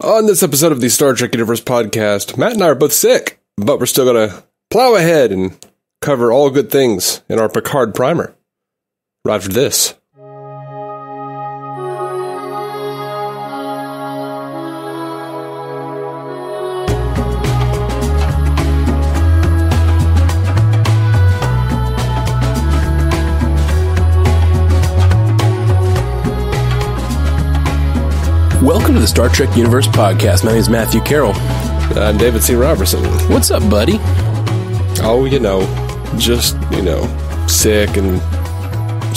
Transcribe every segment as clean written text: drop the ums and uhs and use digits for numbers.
On this episode of the Star Trek Universe podcast, Matt and I are both sick, but we're still going to plow ahead and cover all good things in our Picard primer. Right after this. Welcome to the Star Trek Universe podcast. My name is Matthew Carroll. I'm David C. Robertson. What's up, buddy? Oh, just sick and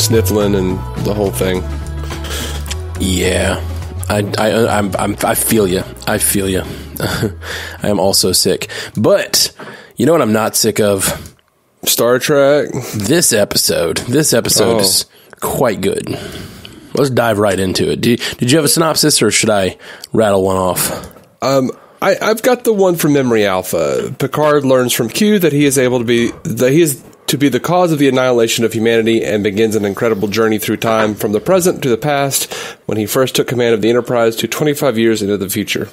sniffling and the whole thing. Yeah, I feel you. I feel you. I am also sick, but you know what I'm not sick of? Star Trek. This episode is quite good. Let's dive right into it. Did you have a synopsis, or should I rattle one off? I've got the one from Memory Alpha. Picard learns from Q that he is the cause of the annihilation of humanity and begins an incredible journey through time from the present to the past when he first took command of the Enterprise to 25 years into the future.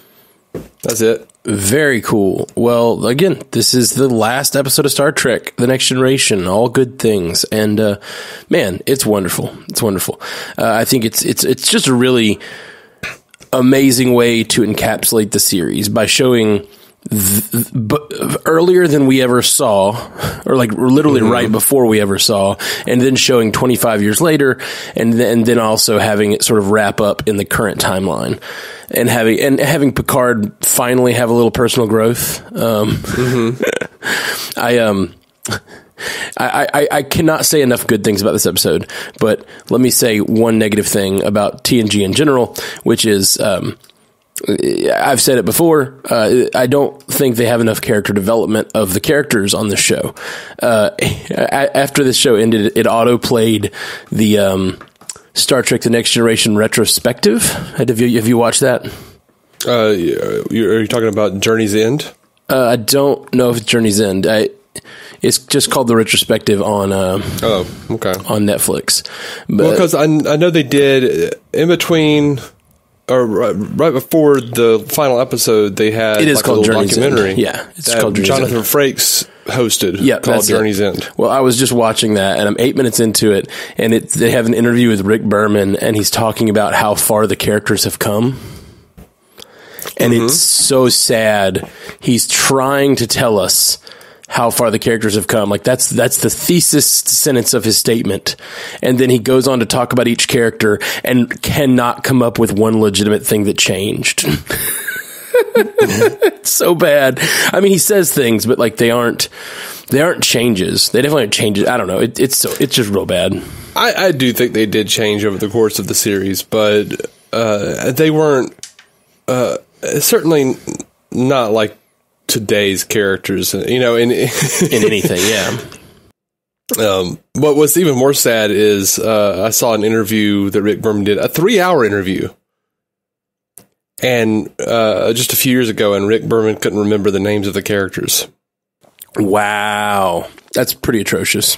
That's it. Very cool. Well, again, this is the last episode of Star Trek, The Next Generation, all good things. And, man, it's wonderful. It's wonderful. I think it's just a really amazing way to encapsulate the series by showing earlier than we ever saw, or like literally right before we ever saw, and then showing 25 years later, and then also having it sort of wrap up in the current timeline, and having Picard finally have a little personal growth. I cannot say enough good things about this episode, but let me say one negative thing about TNG in general, which is, I've said it before, I don't think they have enough character development of the characters on the show. After this show ended, it auto-played the Star Trek The Next Generation retrospective. Have you watched that? Are you talking about Journey's End? I don't know if it's Journey's End. It's just called the retrospective on on Netflix. Because I know they did in between or right before the final episode. They had called a Journey's documentary. End. Yeah, it's called Jonathan Frakes hosted. Called Journey's End. Well, I was just watching that, and I'm 8 minutes into it, and they have an interview with Rick Berman, and he's talking about how far the characters have come. And it's so sad. He's trying to tell us how far the characters have come. Like that's the thesis sentence of his statement. And then he goes on to talk about each character and cannot come up with one legitimate thing that changed. It's so bad. I mean, he says things, but like they aren't changes. They definitely aren't changes. I don't know. It's just real bad. I do think they did change over the course of the series, but they weren't certainly not like today's characters, in anything. Yeah. What was even more sad is I saw an interview that Rick Berman did, a 3-hour interview, and just a few years ago, and Rick Berman couldn't remember the names of the characters. Wow, that's pretty atrocious.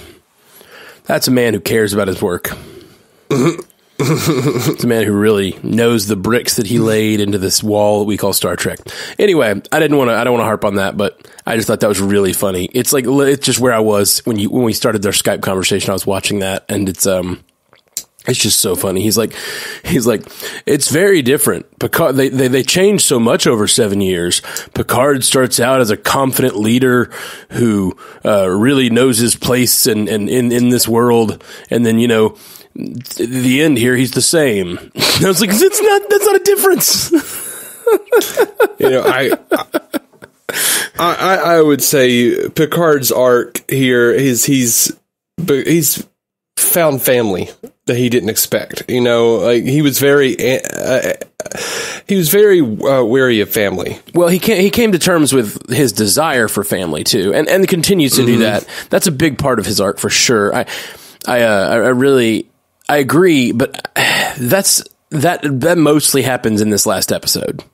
That's a man who cares about his work. It's a man who really knows the bricks that he laid into this wall that we call Star Trek. Anyway, I don't want to harp on that, but I just thought that was really funny. It's just where I was when we started their Skype conversation. I was watching that, and it's just so funny. He's like, it's very different. Picard, they changed so much over 7 years. Picard starts out as a confident leader who really knows his place and in this world, and then the end here, he's the same. I was like, that's not a difference. I would say Picard's arc here is he's found family that he didn't expect. He was very wary of family. Well, he came to terms with his desire for family too, and continues to do that. That's a big part of his arc for sure. I agree, but that mostly happens in this last episode.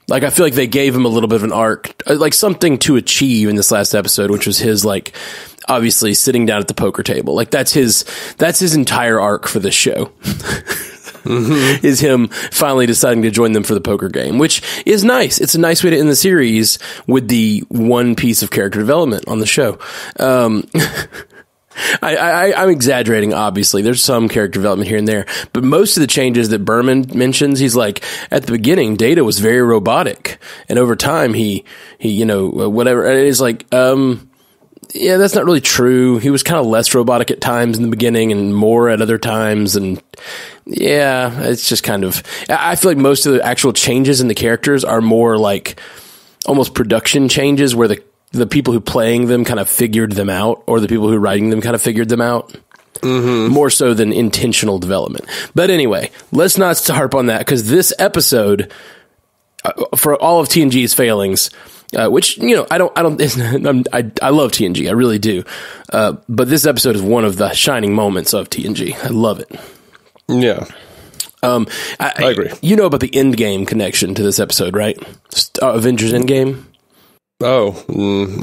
Like, I feel like they gave him a little bit of an arc, like something to achieve in this last episode, which was his, like, obviously sitting down at the poker table. Like, that's his entire arc for this show. is him finally deciding to join them for the poker game, which is nice. It's a nice way to end the series with the one piece of character development on the show. I'm exaggerating, obviously. There's some character development here and there, but most of the changes that Berman mentions, he's like, at the beginning, Data was very robotic, and over time, he whatever. And it's like, yeah, that's not really true. He was kind of less robotic at times in the beginning and more at other times. And yeah, it's just kind of, I feel like most of the actual changes in the characters are more like almost production changes where the people who playing them kind of figured them out, or the people who writing them kind of figured them out. More so than intentional development. But anyway, let's not harp on that, because this episode, for all of TNG's failings, which, I love TNG. I really do. But this episode is one of the shining moments of TNG. I love it. Yeah. I agree. You know about the Endgame connection to this episode, right? Avengers Endgame? Oh,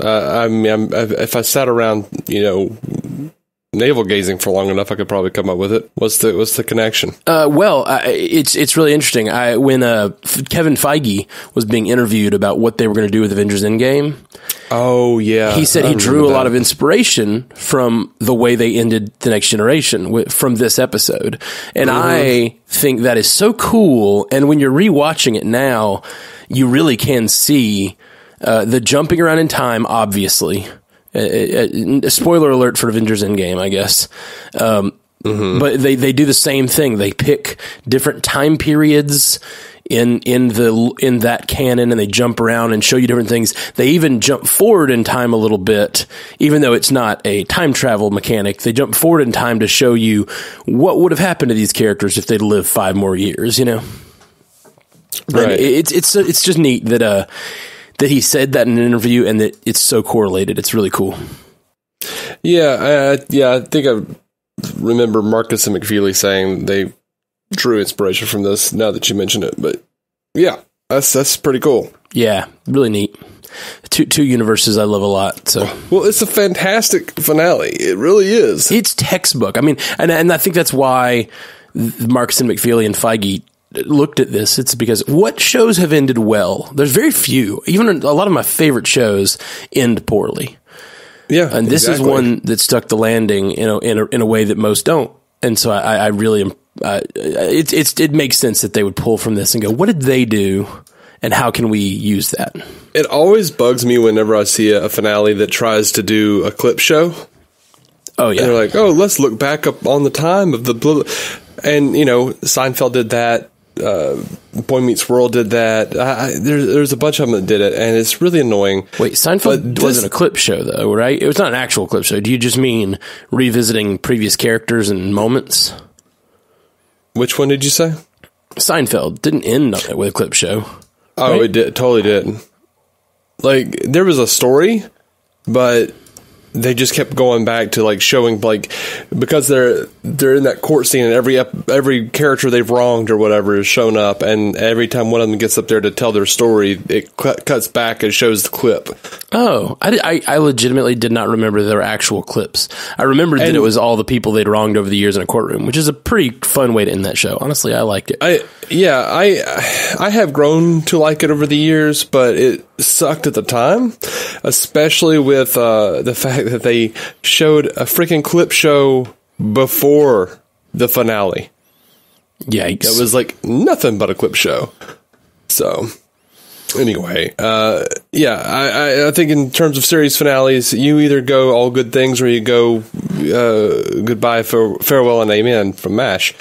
I mean, if I sat around, navel gazing for long enough, I could probably come up with it. What's the connection? It's really interesting. When Kevin Feige was being interviewed about what they were going to do with Avengers Endgame. Oh yeah, he said he drew a lot of inspiration from the way they ended The Next Generation from this episode, and I think that is so cool. And when you're rewatching it now, you really can see the jumping around in time. Obviously. Spoiler alert for Avengers Endgame, I guess. But they do the same thing. They pick different time periods in that canon, and they jump around and show you different things. They even jump forward in time a little bit, even though it's not a time travel mechanic. They jump forward in time to show you what would have happened to these characters if they'd lived 5 more years. Right. And it's just neat that he said that in an interview, and that it's so correlated. It's really cool. Yeah, I think I remember Marcus and McFeely saying they drew inspiration from this, now that you mention it. But yeah, that's pretty cool. Yeah, really neat. Two universes I love a lot. So, well, it's a fantastic finale. It really is. It's textbook. I mean, and I think that's why Marcus and McFeely and Feige looked at this. It's because what shows have ended well? There's very few. Even a lot of my favorite shows end poorly. Yeah, and this is one that stuck the landing, in a way that most don't. And so I really am. It makes sense that they would pull from this and go, what did they do, and how can we use that? It always bugs me whenever I see a finale that tries to do a clip show. Oh yeah, and they're like, oh, let's look back up on the time of the blah, blah. And Seinfeld did that. Boy Meets World did that. There's a bunch of them that did it, and it's really annoying. Wait, Seinfeld wasn't a clip show, though, right? It was not an actual clip show. Do you just mean revisiting previous characters and moments? Which one did you say? Seinfeld didn't end with a clip show. Oh, right? It did. Totally did. Like, there was a story, but they just kept going back to showing because they're in that court scene, and every character they've wronged or whatever is shown up, and every time one of them gets up there to tell their story, it cuts back and shows the clip. Oh, I legitimately did not remember there were actual clips. I remembered that it was all the people they'd wronged over the years in a courtroom, which is a pretty fun way to end that show. Honestly, I liked it. I have grown to like it over the years, but it sucked at the time, especially with the fact that they showed a freaking clip show before the finale. Yikes. It was nothing but a clip show. So, anyway, I think in terms of series finales, you either go all good things or you go goodbye, farewell, and amen from MASH.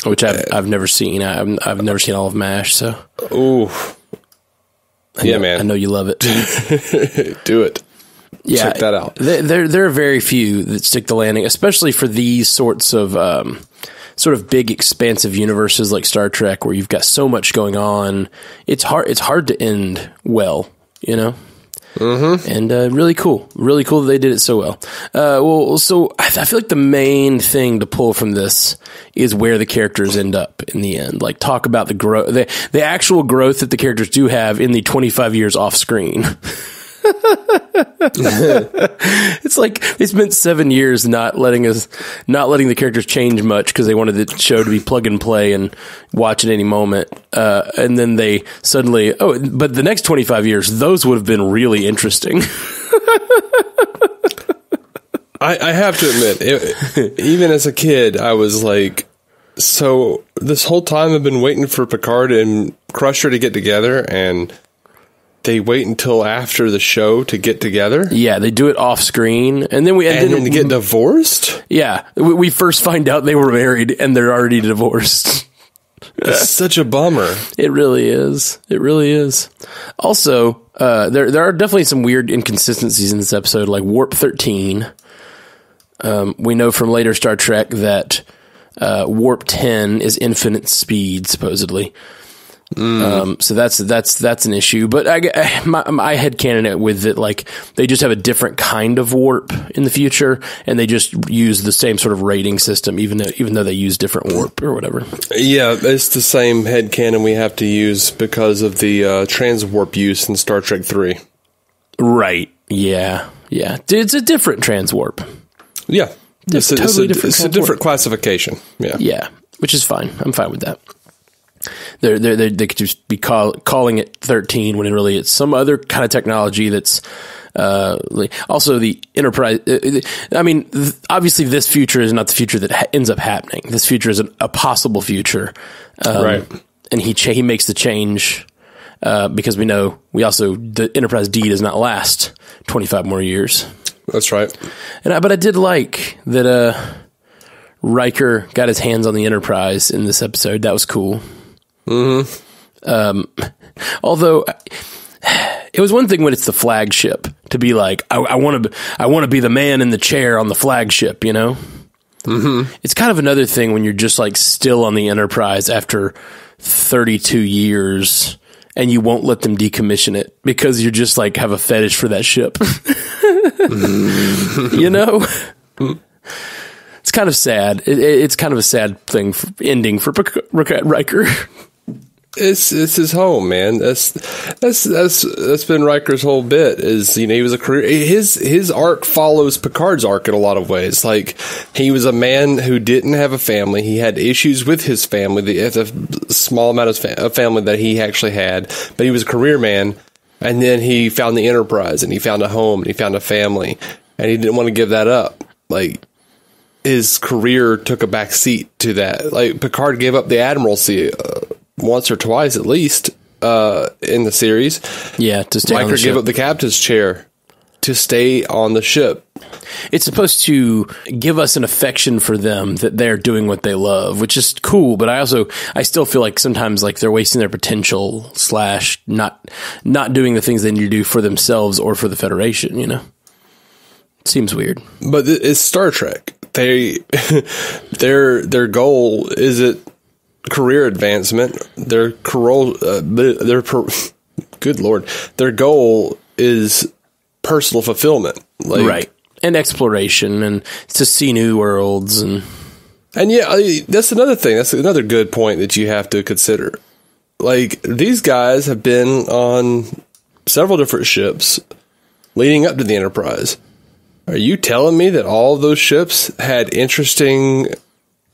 Which I've never seen. I've never seen all of MASH, so. Ooh. Man. I know you love it. Do it. Yeah, check that out. There are very few that stick the landing, especially for these sorts of sort of big, expansive universes like Star Trek, where you've got so much going on. It's hard to end well, And really cool that they did it so well. So I feel like the main thing to pull from this is where the characters end up in the end. Talk about the growth, the actual growth that the characters do have in the 25 years off screen. It's like they spent 7 years not letting the characters change much because they wanted the show to be plug and play and watch at any moment. And then they suddenly, but the next 25 years, those would have been really interesting. I have to admit, even as a kid, I was like, so this whole time I've been waiting for Picard and Crusher to get together, and they wait until after the show to get together. Yeah, they do it off screen, and then then get divorced. Yeah, we first find out they were married, and they're already divorced. It's such a bummer. It really is. It really is. Also, there are definitely some weird inconsistencies in this episode, like Warp 13. We know from later Star Trek that Warp 10 is infinite speed, supposedly. So that's an issue. But my headcanon it with it, like they just have a different kind of warp in the future, and they just use the same sort of rating system, even though they use different warp or whatever. Yeah, it's the same headcanon we have to use because of the transwarp use in Star Trek 3. Right. Yeah. It's a different transwarp. Yeah. It's a different classification. Yeah. Which is fine. I'm fine with that. They could just be calling it 13 when really it's some other kind of technology that's also the Enterprise. Obviously this future is not the future that ends up happening. This future is a possible future. Right. And he makes the change because the Enterprise D does not last 25 more years. That's right. But I did like that Riker got his hands on the Enterprise in this episode. That was cool. Mm-hmm. Although it was one thing when it's the flagship to be like, I want to be the man in the chair on the flagship, you know? Mm-hmm. It's kind of another thing when you're just like still on the Enterprise after 32 years and you won't let them decommission it because you just like have a fetish for that ship. You know? It's kind of sad. It's kind of a sad thing ending for Riker. It's his home, man. That's been Riker's whole bit. Is he was a career. His arc follows Picard's arc in a lot of ways. Like he was a man who didn't have a family. He had issues with his family. The small amount of family that he actually had, but he was a career man. And then he found the Enterprise, and he found a home, and he found a family, and he didn't want to give that up. Like his career took a back seat to that. Like Picard gave up the admiralcy once or twice at least in the series. Yeah, to stay on the Riker ship. gave up the captain's chair to stay on the ship. It's supposed to give us an affection for them that they're doing what they love, which is cool. But I still feel like sometimes like they're wasting their potential / not doing the things they need to do for themselves or for the Federation. You know, it seems weird. But it's Star Trek. Their goal is it career advancement. Good Lord, their goal is personal fulfillment, like, right? And exploration, and to see new worlds, and yeah, that's another thing. That's another good point that you have to consider. Like these guys have been on several different ships leading up to the Enterprise. Are you telling me that all of those ships had interesting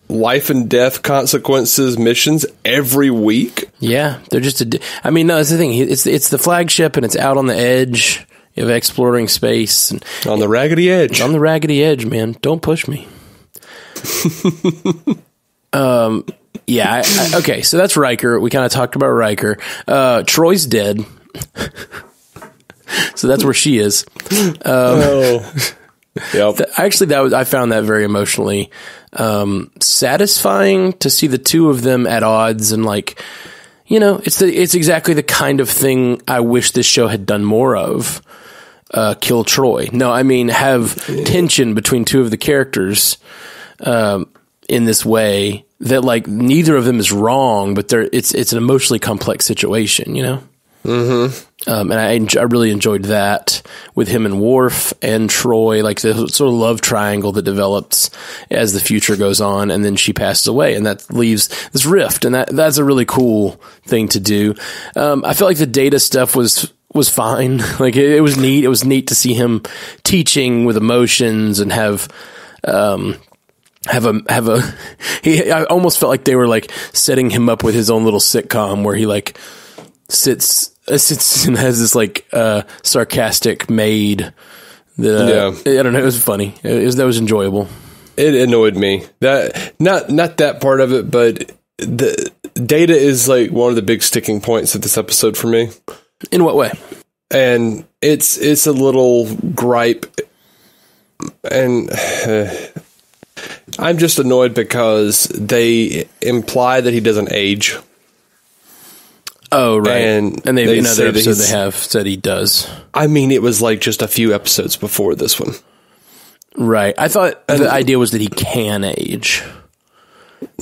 life and death consequences missions every week? Yeah, they're just no, that's the thing. It's the flagship, and it's out on the edge of exploring space. And on the raggedy edge. On the raggedy edge, man. Don't push me. Yeah. Okay, so that's Riker. We kind of talked about Riker. Troy's dead. So that's where she is. Yep. I found that very emotionally satisfying to see the two of them at odds, and like, you know, it's exactly the kind of thing I wish this show had done more of. Kill Troy. No, I mean have tension between two of the characters in this way that like neither of them is wrong, but it's an emotionally complex situation, you know. Mm-hmm. And I really enjoyed that with him and Worf and Troy, like the sort of love triangle that develops as the future goes on, and then she passes away, and that leaves this rift, and that's a really cool thing to do. I felt like the Data stuff was was fine. Like it was neat. It was neat to see him teaching with emotions and have a. I almost felt like they were like setting him up with his own little sitcom where he like sits and has this like sarcastic maid. I don't know. It was funny. That was enjoyable. It annoyed me that not that part of it, but the Data is like one of the big sticking points of this episode for me. In what way? And it's a little gripe, and I'm just annoyed because they imply that he doesn't age. Oh, right. And they in other episodes they have said he does. I mean, it was like just a few episodes before this one. Right. I thought the idea was that he can age.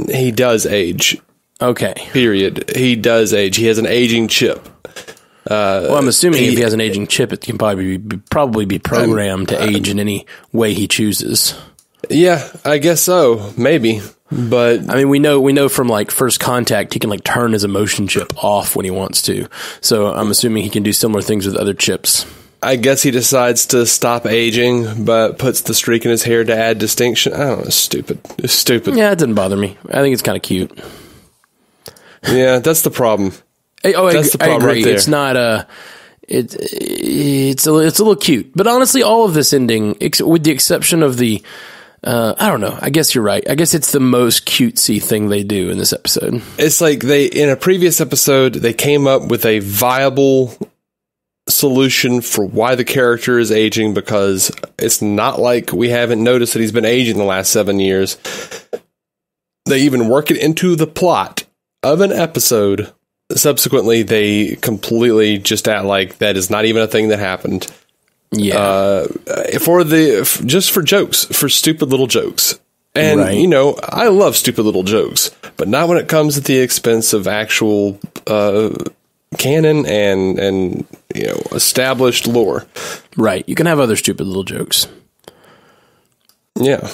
He does age. Okay. Period. He does age. He has an aging chip. Well, I'm assuming if he has an aging chip, it can probably be programmed to age in any way he chooses. Yeah, I guess so. Maybe. But I mean, we know from like First Contact, he can like turn his emotion chip off when he wants to. So I'm assuming he can do similar things with other chips. I guess he decides to stop aging, but puts the streak in his hair to add distinction. I don't know. It's stupid. It's stupid. Yeah, it doesn't bother me. I think it's kind of cute. Yeah, that's the problem. That's the problem. I agree. Right there. It's not it's a little cute, but honestly, all of this ending, with the exception of the, I don't know. I guess you're right. I guess it's the most cutesy thing they do in this episode. It's like in a previous episode, they came up with a viable solution for why the character is aging, because it's not like we haven't noticed that he's been aging the last 7 years. They even work it into the plot of an episode. Subsequently, they completely just act like that is not even a thing that happened. Yeah. Just for jokes, for stupid little jokes. And, right. You know, I love stupid little jokes, but not when it comes at the expense of actual canon and you know, established lore. Right. You can have other stupid little jokes. Yeah.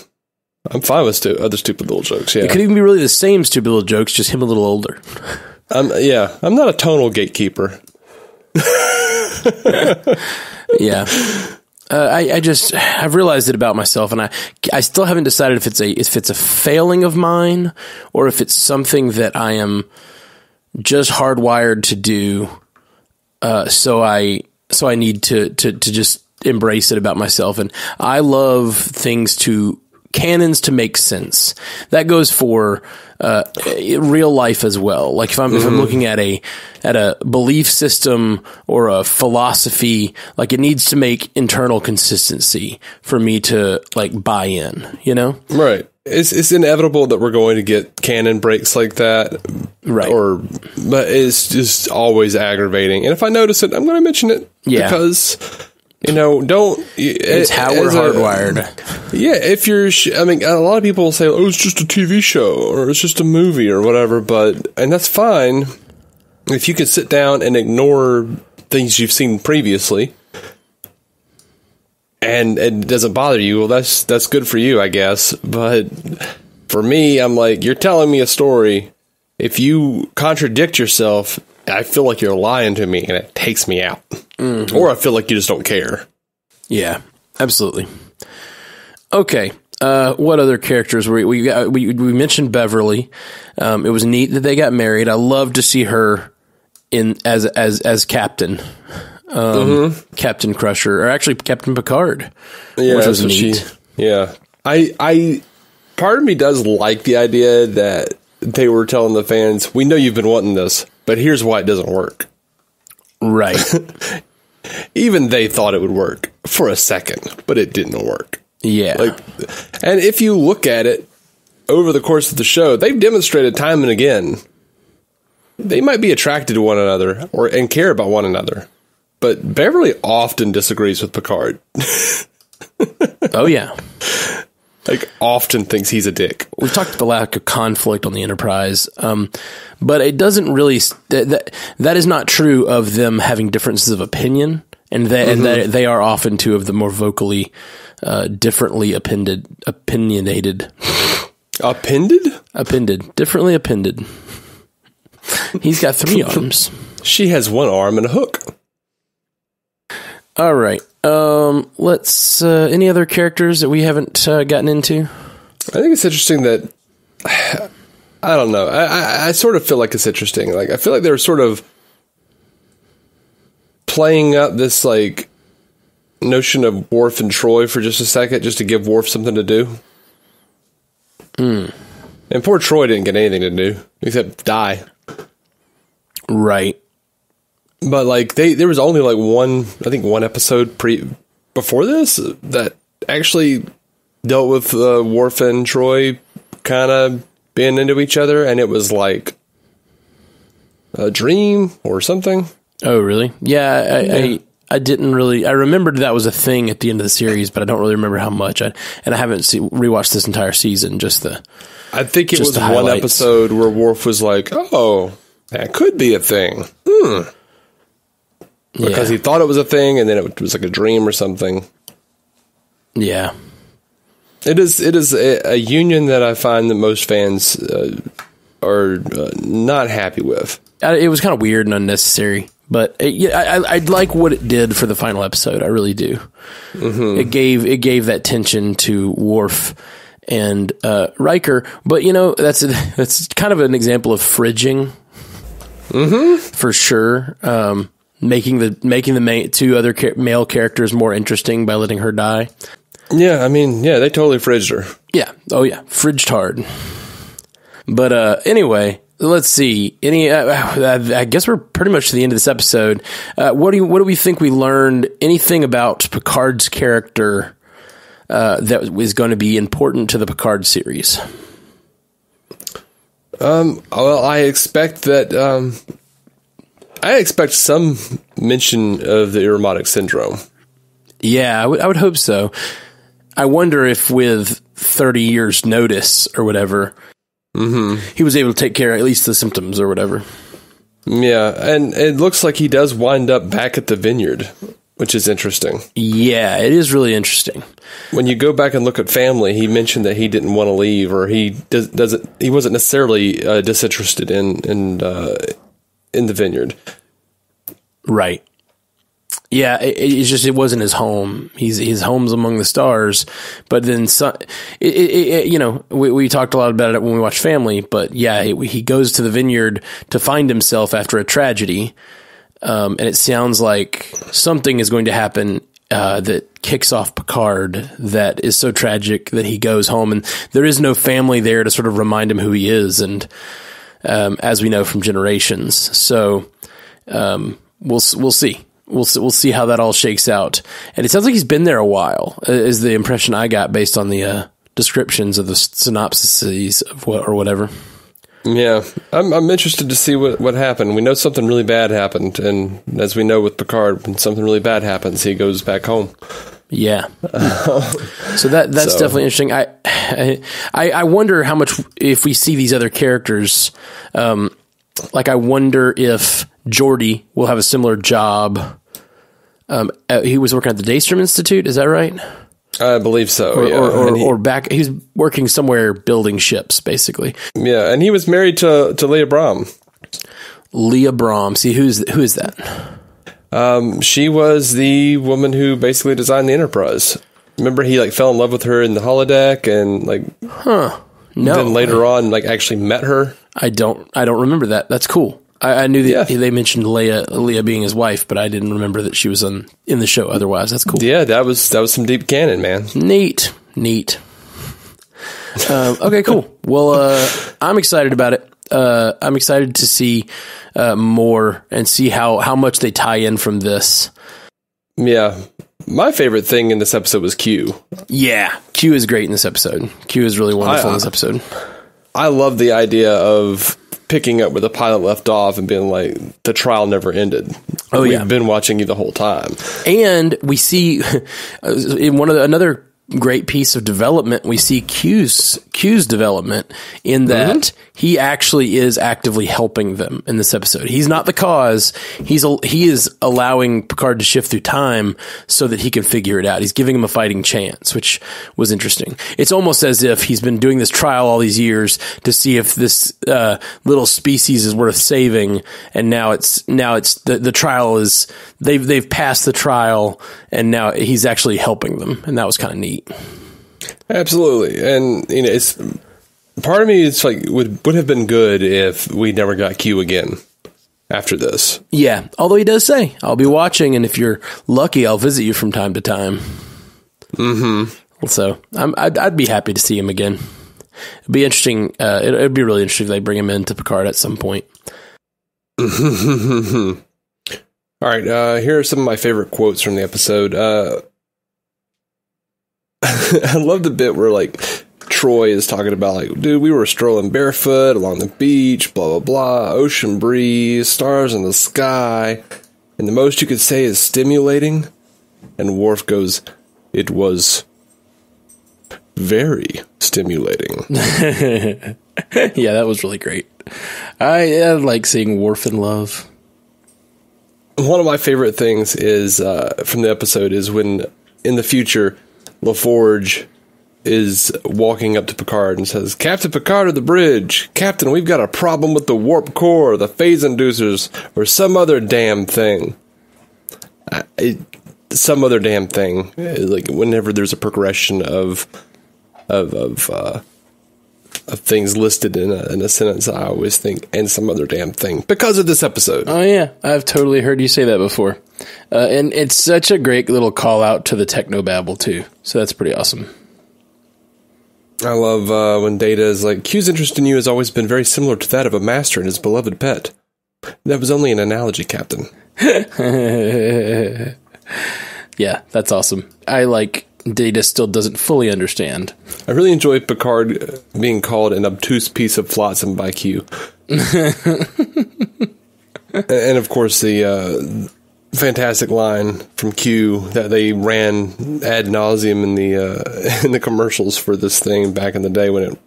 I'm fine with other stupid little jokes, yeah. It could even be really the same stupid little jokes, just him a little older. Yeah. I'm not a tonal gatekeeper. Yeah. I've realized it about myself, and I still haven't decided if it's a failing of mine or if it's something that I am just hardwired to do. So I need to just embrace it about myself. And I love canons to make sense. That goes for real life as well. Like if I'm looking at a belief system or a philosophy, like it needs to make internal consistency for me to like buy in, you know? Right. It's inevitable that we're going to get canon breaks like that. Right. But it's just always aggravating. And if I notice it, I'm going to mention it. Yeah. Because, you know, it's how we're hardwired. Yeah, if you're, I mean, a lot of people will say, oh, it's just a TV show or it's just a movie or whatever, and that's fine if you can sit down and ignore things you've seen previously and it doesn't bother you. Well, that's good for you, I guess. But for me, I'm like, you're telling me a story. If you contradict yourself, I feel like you're lying to me and it takes me out. Mm-hmm. Or I feel like you just don't care. Yeah, absolutely. Okay. What other characters we mentioned Beverly. It was neat that they got married. I love to see her as Captain. Captain Crusher, or actually Captain Picard. Yeah, which was neat. I part of me does like the idea that they were telling the fans, we know you've been wanting this, but here's why it doesn't work. Right. Even they thought it would work for a second, but it didn't work. Yeah. And if you look at it over the course of the show, they've demonstrated time and again they might be attracted to one another and care about one another. But Beverly often disagrees with Picard. Oh, yeah. Like, often thinks he's a dick. We've talked about the lack of conflict on the Enterprise, but it doesn't really... That is not true of them having differences of opinion, and they are often two of the more vocally, differently opinionated... Appended? Appended. Differently appended. He's got 3 arms. She has 1 arm and a hook. All right. Let's. Any other characters that we haven't gotten into? I think it's interesting that I don't know. I sort of feel like it's interesting. Like I feel like they're sort of playing up this like notion of Worf and Troy for just a second, just to give Worf something to do. And poor Troy didn't get anything to do except die. Right. But like there was only like one episode before this that actually dealt with Worf and Troy kind of being into each other, and it was like a dream or something. Oh, really? Yeah, I didn't really. I remembered that was a thing at the end of the series, but I don't really remember how much. And I haven't rewatched this entire season. I think it was one episode where Worf was like, "Oh, that could be a thing." Because he thought it was a thing, and then it was like a dream or something. Yeah. It is a union that I find that most fans are not happy with. It was kind of weird and unnecessary, but I like what it did for the final episode. I really do. Mm-hmm. It gave that tension to Worf and Riker, but that's kind of an example of fridging, for sure. Making the two other male characters more interesting by letting her die. Yeah, I mean, yeah, they totally fridged her. Yeah. Oh, yeah. Fridged hard. But anyway, let's see. I guess we're pretty much to the end of this episode. What do we think we learned? Anything about Picard's character that is going to be important to the Picard series? Well, I expect that. I expect some mention of the Ironic syndrome. Yeah, I would hope so. I wonder if with 30 years notice or whatever, he was able to take care of at least the symptoms or whatever. Yeah, and it looks like he does wind up back at the vineyard, which is interesting. Yeah, it is really interesting. When you go back and look at family, he mentioned that he didn't want to leave, or he wasn't necessarily disinterested in the vineyard. Right. Yeah, it wasn't his home. His home's among the stars, but then we talked a lot about it when we watched Family. But yeah, he goes to the vineyard to find himself after a tragedy, and it sounds like something is going to happen that kicks off Picard that is so tragic that he goes home, and there is no family there to sort of remind him who he is, and as we know from Generations, so we'll see. We'll see how that all shakes out. And it sounds like he's been there a while, is the impression I got based on the descriptions of the synopses of whatever. Yeah, I'm interested to see what happened. We know something really bad happened, and as we know with Picard, when something really bad happens, he goes back home. Yeah. So that's definitely interesting. I wonder how much, if we see these other characters, I wonder if Geordi will have a similar job. He was working at the Daystrom Institute, is that right? I believe so. Or back, he's working somewhere building ships, basically. Yeah, and he was married to Leah Brahm. Leah Brahm. See, who is that? She was the woman who basically designed the Enterprise. Remember, he fell in love with her in the holodeck, and no. Then later on, actually met her. I don't remember that. That's cool. I knew that they mentioned Leah being his wife, but I didn't remember that she was in the show otherwise. That's cool. Yeah, that was some deep canon, man. Neat. Okay, cool. Well, I'm excited about it. I'm excited to see more and see how much they tie in from this. Yeah. My favorite thing in this episode was Q. Yeah, Q is great in this episode. Q is really wonderful in this episode. I love the idea of picking up where the pilot left off and being like, the trial never ended. We've been watching you the whole time. And we see in another great piece of development. We see Q's development in that he actually is actively helping them in this episode. He's not the cause. He is allowing Picard to shift through time so that he can figure it out. He's giving him a fighting chance, which was interesting. It's almost as if he's been doing this trial all these years to see if this little species is worth saving, and now it's the trial is they've passed the trial, and now he's actually helping them, and that was kind of neat. Absolutely. And it's part of me, it's like would have been good if we never got Q again after this. Yeah, although he does say, I'll be watching, and if you're lucky, I'll visit you from time to time. So I'd be happy to see him again. It'd be interesting. It'd be really interesting if they bring him into Picard at some point. All right, here are some of my favorite quotes from the episode. I love the bit where, like, Troy is talking about, like, dude, we were strolling barefoot along the beach, blah, blah, blah, ocean breeze, stars in the sky, and the most you could say is stimulating. And Worf goes, it was very stimulating. Yeah, that was really great. I like seeing Worf in love. One of my favorite things is from the episode is when, in the future, LaForge is walking up to Picard and says, Captain Picard of the bridge, Captain, we've got a problem with the warp core, the phase inducers, or some other damn thing. Some other damn thing. Like, whenever there's a progression of things listed in a sentence, I always think, and some other damn thing, because of this episode. Oh, yeah. I've totally heard you say that before. And it's such a great little call out to the technobabble, too. So that's pretty awesome. I love when Data is like, Q's interest in you has always been very similar to that of a master and his beloved pet. That was only an analogy, Captain. Yeah, that's awesome. I like Data still doesn't fully understand. I really enjoy Picard being called an obtuse piece of flotsam by Q. And of course, the fantastic line from Q that they ran ad nauseum in the commercials for this thing back in the day when it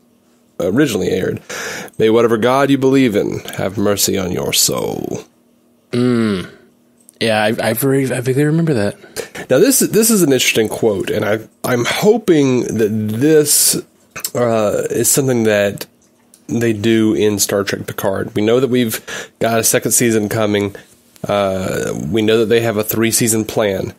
originally aired. May whatever God you believe in have mercy on your soul. Yeah, I vaguely remember that. Now this is an interesting quote, and I'm hoping that this is something that they do in Star Trek Picard. We know that we've got a second season coming. We know that they have a 3-season plan.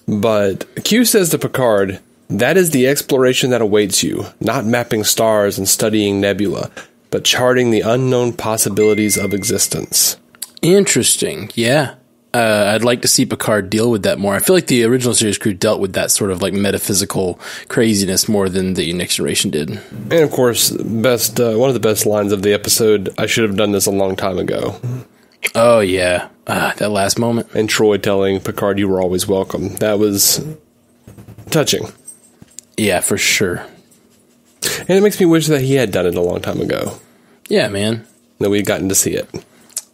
But Q says to Picard, that is the exploration that awaits you, not mapping stars and studying nebula, but charting the unknown possibilities of existence. Interesting. Yeah. I'd like to see Picard deal with that more. I feel like the original series crew dealt with that sort of like metaphysical craziness more than the Next Generation did. And of course, one of the best lines of the episode, I should have done this a long time ago. Oh, yeah. That last moment. And Troy telling Picard, you were always welcome. That was touching. Yeah, for sure. And it makes me wish that he had done it a long time ago. Yeah, man. That we'd gotten to see it.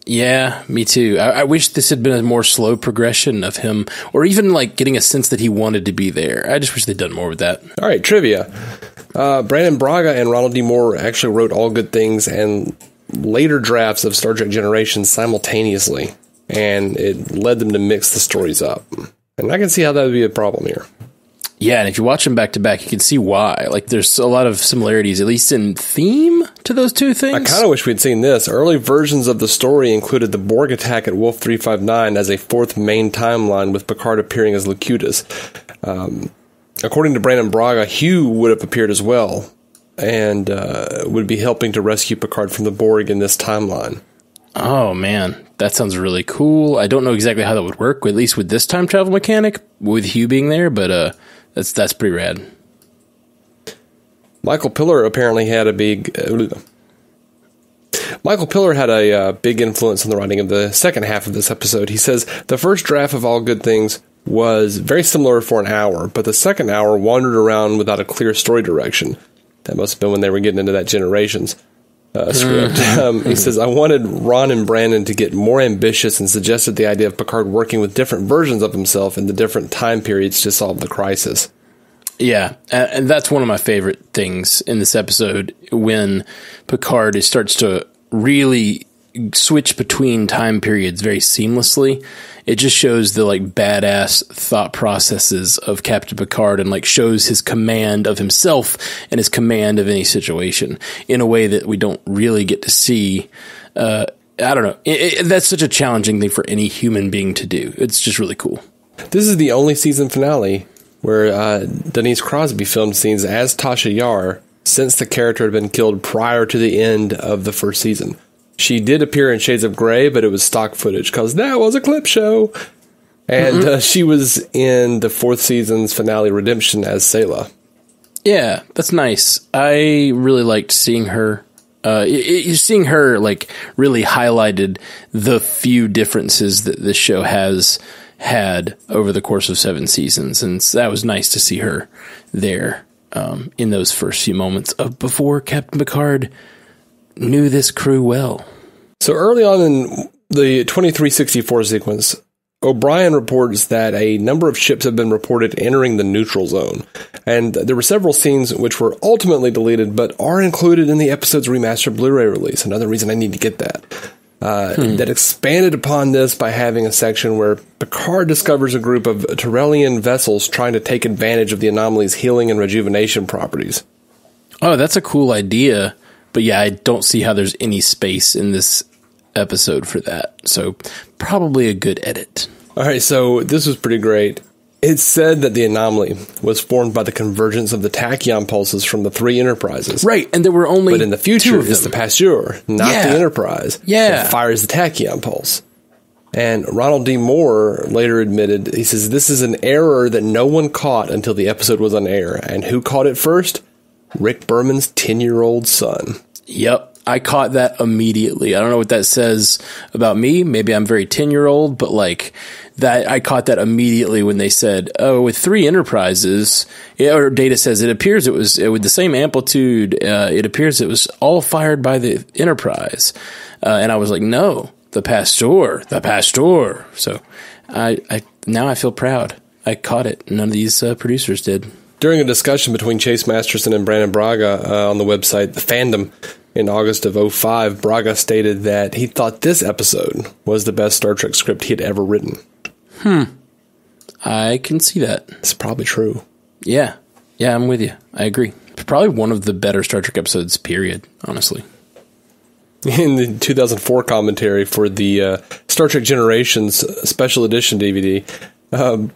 Yeah, me too. I wish this had been a more slow progression of him, or even like getting a sense that he wanted to be there. I just wish they'd done more with that. All right, trivia. Brandon Braga and Ronald D. Moore actually wrote All Good Things and later drafts of Star Trek Generations simultaneously, and it led them to mix the stories up. And I can see how that would be a problem here. Yeah, and if you watch them back to back, you can see why. Like, there's a lot of similarities, at least in theme, to those two things. I kind of wish we'd seen this. Early versions of the story included the Borg attack at Wolf 359 as a fourth main timeline, with Picard appearing as Locutus. According to Brandon Braga, Hugh would have appeared as well, and would be helping to rescue Picard from the Borg in this timeline. Oh, man. That sounds really cool. I don't know exactly how that would work, at least with this time travel mechanic, with Hugh being there, but that's pretty rad. Michael Piller apparently had a big... Michael Piller had a big influence on the writing of the second half of this episode. He says, the first draft of All Good Things was very similar for an hour, but the second hour wandered around without a clear story direction. That must have been when they were getting into that Generations script. He says, I wanted Ron and Brandon to get more ambitious and suggested the idea of Picard working with different versions of himself in the different time periods to solve the crisis. Yeah, and that's one of my favorite things in this episode, when Picard starts to really switch between time periods very seamlessly. It just shows the like badass thought processes of Captain Picard, and like shows his command of himself and his command of any situation in a way that we don't really get to see. I don't know. That's such a challenging thing for any human being to do. It's just really cool. This is the only season finale where Denise Crosby filmed scenes as Tasha Yar since the character had been killed prior to the end of the first season. She did appear in Shades of Grey, but it was stock footage because that was a clip show. And she was in the fourth season's finale, Redemption, as Sayla. Yeah, that's nice. I really liked seeing her. Seeing her like really highlighted the few differences that this show has had over the course of 7 seasons, and that was nice to see her there in those first few moments of before Captain Picard knew this crew well. So early on in the 2364 sequence, O'Brien reports that a number of ships have been reported entering the neutral zone, and there were several scenes which were ultimately deleted but are included in the episode's remastered Blu-ray release. Another reason I need to get that. That expanded upon this by having a section where Picard discovers a group of Tyrellian vessels trying to take advantage of the anomaly's healing and rejuvenation properties. Oh, that's a cool idea. But yeah, I don't see how there's any space in this episode for that. So probably a good edit. All right, so this was pretty great. It's said that the anomaly was formed by the convergence of the tachyon pulses from the 3 Enterprises. Right, and there were only 2 of them. But in the future, it's the Pasteur, not the Enterprise, that fires the tachyon pulse. And Ronald D. Moore later admitted, he says, this is an error that no one caught until the episode was on air. And who caught it first? Rick Berman's 10-year-old son. Yep, I caught that immediately. I don't know what that says about me. Maybe I'm very 10-year-old, but like that, I caught that immediately when they said, "Oh, with 3 Enterprises," or Data says it appears it was with the same amplitude. It appears it was all fired by the Enterprise, and I was like, "No, the Pasteur." So, I now I feel proud. I caught it. None of these producers did. During a discussion between Chase Masterson and Brandon Braga on the website The Fandom in August of 2005, Braga stated that he thought this episode was the best Star Trek script he had ever written. I can see that. It's probably true. Yeah, I'm with you. I agree. Probably one of the better Star Trek episodes, period, honestly. In the 2004 commentary for the Star Trek Generations Special Edition DVD,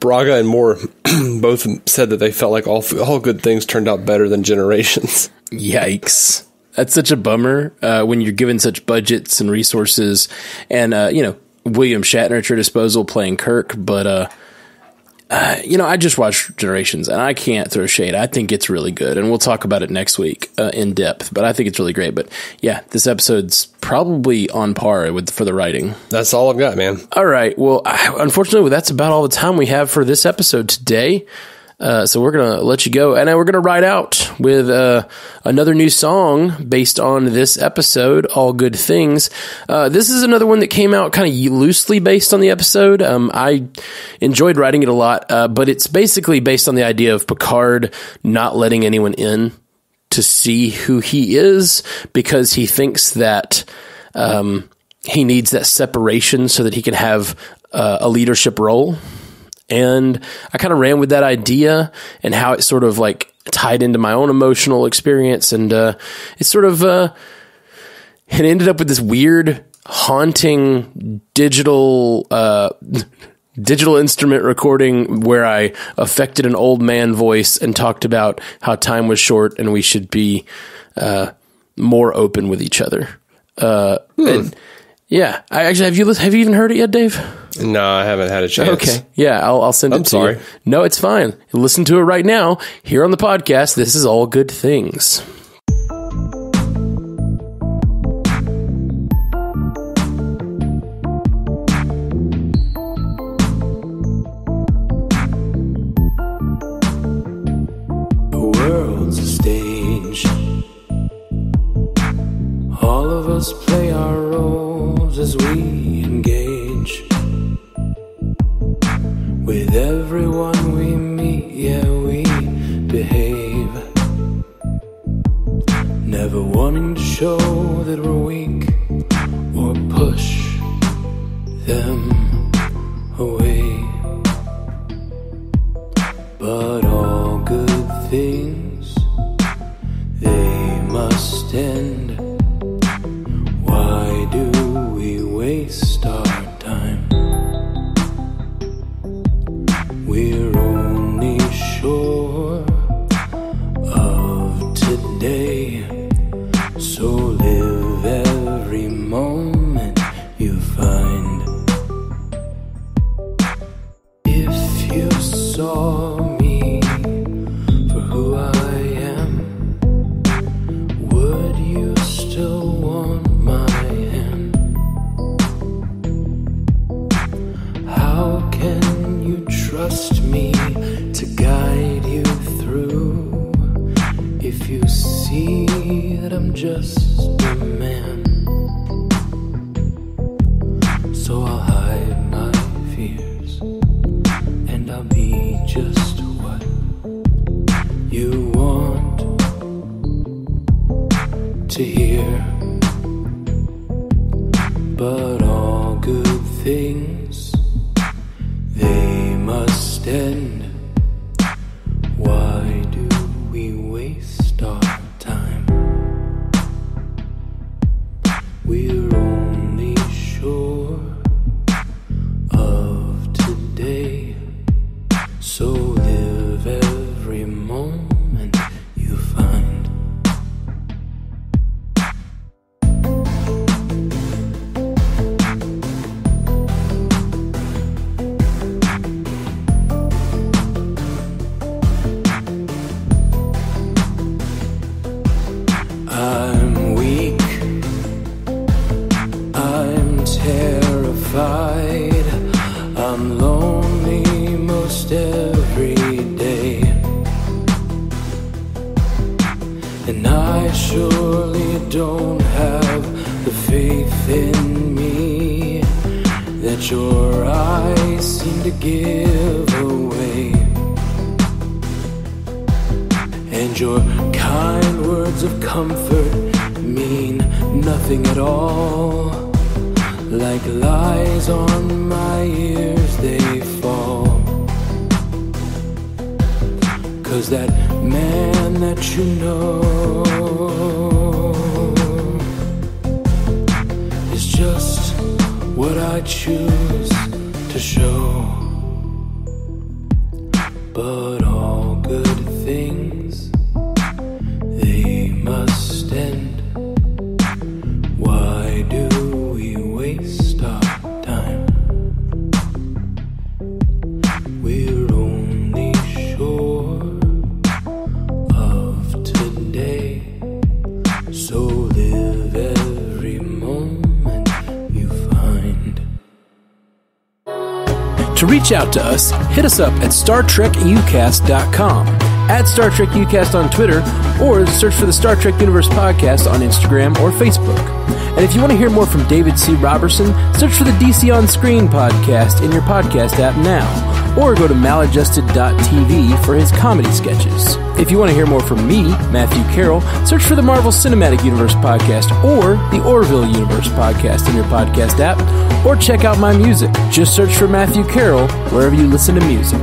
Braga and Moore both said that they felt like all good things turned out better than Generations. Yikes. That's such a bummer when you're given such budgets and resources and, William Shatner at your disposal playing Kirk. But, I just watched Generations and I can't throw shade. I think it's really good. And we'll talk about it next week in depth. But I think it's really great. But yeah, this episode's probably on par for the writing. That's all I've got, man. All right. Well, unfortunately, that's about all the time we have for this episode today. So we're going to let you go. And we're going to ride out with another new song based on this episode, All Good Things. This is another one that came out kind of loosely based on the episode. I enjoyed writing it a lot, but it's basically based on the idea of Picard not letting anyone in to see who he is because he thinks that he needs that separation so that he can have a leadership role. And I kind of ran with that idea and how it sort of like tied into my own emotional experience. And it sort of it ended up with this weird, haunting digital instrument recording where I affected an old man voice and talked about how time was short and we should be more open with each other. And yeah, have you even heard it yet, Dave? No, I haven't had a chance. Okay. Yeah, I'll send it to you. No, it's fine. Listen to it right now here on the podcast. This is All Good Things. The world's a stage. All of us play our roles as we engage. With everyone we meet, yeah, we wanting to show that we're weak or push them away. But all good things, they must end. Why do we waste our time? We're only sure of today, so live every moment you find. If you saw me for who I am, would you still want my hand? How can you trust me to guide you through if you see that I'm just a man? So I'll hide my fears and I'll be just what you want to hear. But all good things, they must end. Why do we waste our time? We're only sure of today, so live every moment you find. I'm weak, I'm terrified, I'm lonely most every day, and I surely don't have the faith in me that your eyes seem to give away. And your kind words of comfort mean nothing at all. Like lies on my ears they fall. 'Cause that man that you know is just what I choose to show. But all good things, they must end. Why do we waste our time? We're only sure of today, so live every moment you find. To reach out to us, hit us up at StarTrekUcast.com, at StarTrekUcast on Twitter, or search for the Star Trek Universe Podcast on Instagram or Facebook. And if you want to hear more from David C. Robertson, search for the DC On Screen podcast in your podcast app now, or go to maladjusted.tv for his comedy sketches. If you want to hear more from me, Matthew Carroll, search for the Marvel Cinematic Universe podcast or the Orville Universe podcast in your podcast app, or check out my music. Just search for Matthew Carroll wherever you listen to music.